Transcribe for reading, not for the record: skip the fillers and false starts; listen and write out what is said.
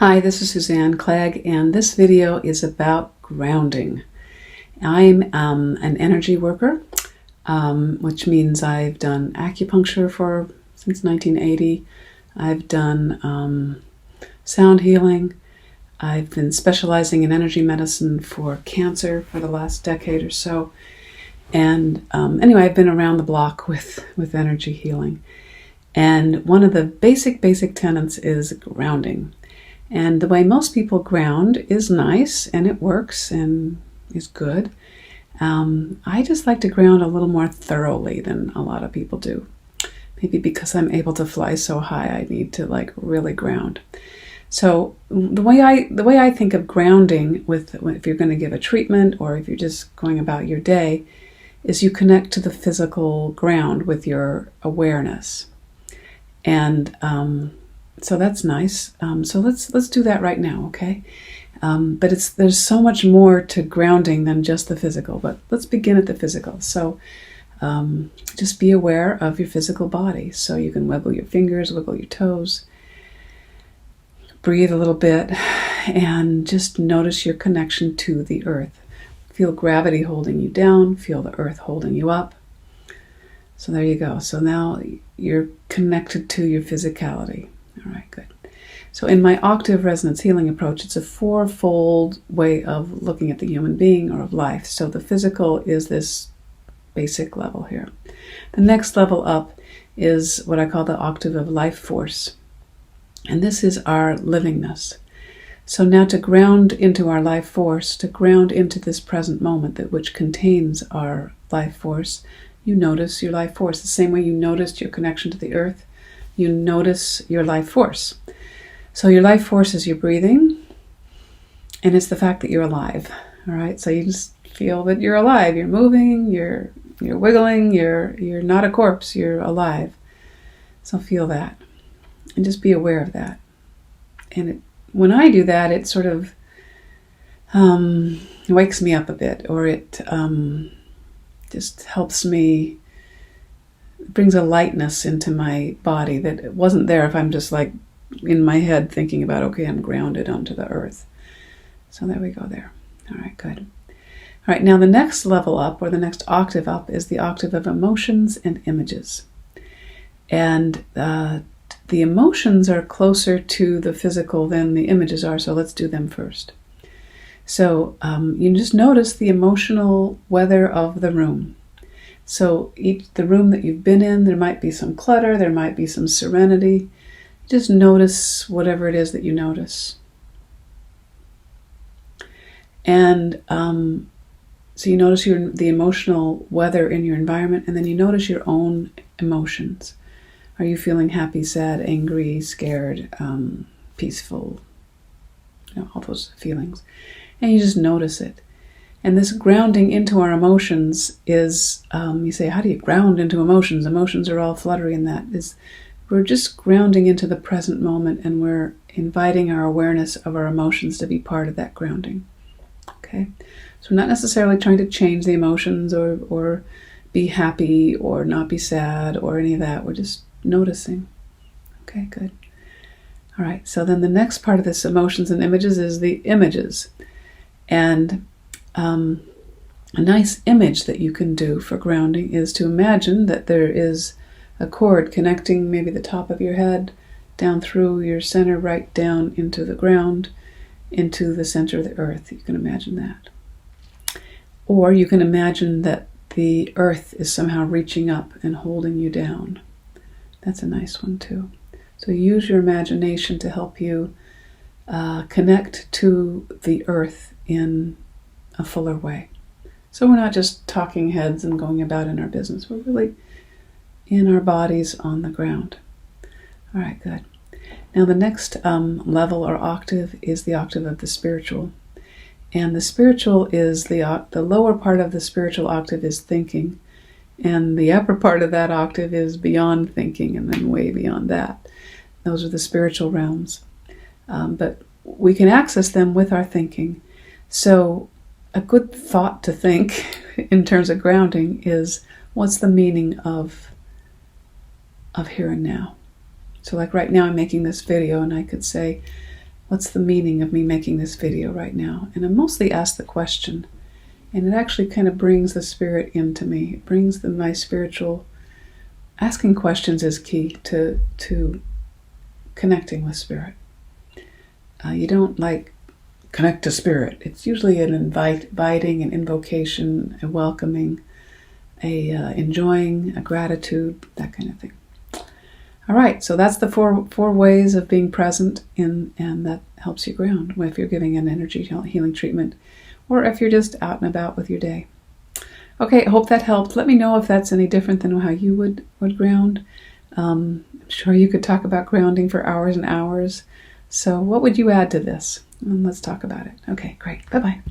Hi, this is Suzanne Clegg, and this video is about grounding. I'm an energy worker, which means I've done acupuncture since 1980. I've done sound healing. I've been specializing in energy medicine for cancer for the last decade or so. And anyway, I've been around the block with energy healing. And one of the basic tenets is grounding. And the way most people ground is nice, and it works, and is good. I just like to ground a little more thoroughly than a lot of people do. Maybe because I'm able to fly so high, I need to really ground. So the way I think of grounding, if you're going to give a treatment or if you're just going about your day, is you connect to the physical ground with your awareness. And so that's nice. So let's do that right now, okay? But there's so much more to grounding than just the physical. But let's begin at the physical. So just be aware of your physical body. So you can wiggle your fingers, wiggle your toes, breathe a little bit, and just notice your connection to the earth. Feel gravity holding you down. Feel the earth holding you up. So there you go. So now you're connected to your physicality. All right, good. So in my Octave Resonance Healing approach, it's a fourfold way of looking at the human being or of life. So the physical is this basic level here. The next level up is what I call the octave of life force. And this is our livingness. So now to ground into our life force, to ground into this present moment which contains our life force, you notice your life force. The same way you noticed your connection to the earth, you notice your life force. So your life force is your breathing, and it's the fact that you're alive. All right, so you just feel that you're alive. You're moving. You're wiggling. You're not a corpse. You're alive. So feel that, and just be aware of that. And when I do that, it sort of wakes me up a bit, or it just helps me. Brings a lightness into my body that it wasn't there if I'm just in my head thinking about, okay, I'm grounded onto the earth. So there we go there. All right, good. All right, now the next level up, or the next octave up, is the octave of emotions and images. And the emotions are closer to the physical than the images are, so let's do them first. So you just notice the emotional weather of the room. So the room that you've been in, there might be some clutter, there might be some serenity. Just notice whatever it is that you notice. And so you notice the emotional weather in your environment, and then you notice your own emotions. Are you feeling happy, sad, angry, scared, peaceful? All those feelings. And you just notice it. And this grounding into our emotions is, you say, how do you ground into emotions? Emotions are all fluttery, and we're just grounding into the present moment, and we're inviting our awareness of our emotions to be part of that grounding. Okay? So we're not necessarily trying to change the emotions or be happy or not be sad or any of that. We're just noticing. Okay, good. All right, so then the next part of this emotions and images is the images. And a nice image that you can do for grounding is to imagine that there is a cord connecting maybe the top of your head down through your center, right down into the ground, into the center of the earth. You can imagine that. Or you can imagine that the earth is somehow reaching up and holding you down. That's a nice one too. So use your imagination to help you connect to the earth in a fuller way. So we're not just talking heads and going about in our business. We're really in our bodies on the ground. All right, good. Now the next level or octave is the octave of the spiritual. And the spiritual is the lower part of the spiritual octave is thinking. And the upper part of that octave is beyond thinking, and then way beyond that. Those are the spiritual realms. But we can access them with our thinking. So a good thought to think in terms of grounding is, what's the meaning of here and now? So right now I'm making this video, and I could say, what's the meaning of me making this video right now? And I mostly ask the question, and it actually kind of brings the spirit into me. It brings my spiritual... Asking questions is key to connecting with spirit. You don't connect to spirit. It's usually an inviting, an invocation, a welcoming, a enjoying, a gratitude, that kind of thing. All right, so that's the four ways of being present, and that helps you ground if you're giving an energy healing treatment, or if you're just out and about with your day. Okay, I hope that helped. Let me know if that's any different than how you would ground. I'm sure you could talk about grounding for hours and hours. So what would you add to this? Let's talk about it. Okay, great. Bye-bye.